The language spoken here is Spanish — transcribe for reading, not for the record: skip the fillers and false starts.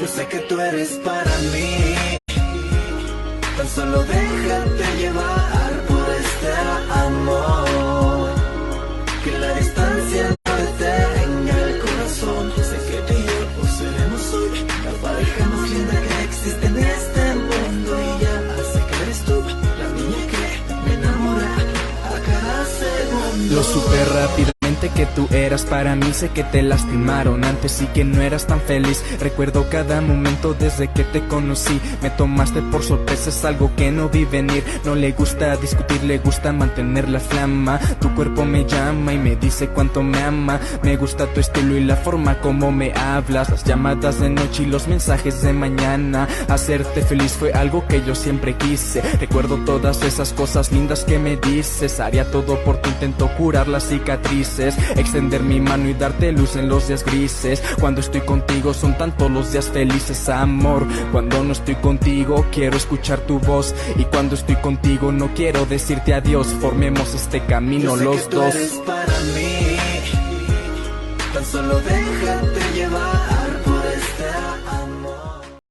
Yo sé que tú eres para mí. Tan solo déjate llevar por este amor. Que la distancia no detenga el corazón. Sé que tú y yo seremos hoy la pareja más linda que existe en este mundo. Y ya sé que eres tú la niña que me enamora a cada segundo. Lo supe rápidamente que tú eras para mí. Sé que te lastimaron antes y que no eras tan feliz. Recuerdo cada momento desde que te conocí. Me tomaste por sorpresa, es algo que no vi venir. No le gusta discutir, le gusta mantener la flama. Tu cuerpo me llama y me dice cuánto me ama. Me gusta tu estilo y la forma como me hablas. Las llamadas de noche y los mensajes de mañana. Hacerte feliz fue algo que yo siempre quise. Recuerdo todas esas cosas lindas que me dices. Haría todo por tu intento curar las cicatrices. Extender mi mano y darte luz en los días grises. Cuando estoy contigo son tantos los días felices, amor. Cuando no estoy contigo quiero escuchar tu voz. Y cuando estoy contigo no quiero decirte adiós. Formemos este camino los dos. Yo sé que tú eres para mí. Tan solo déjate llevar.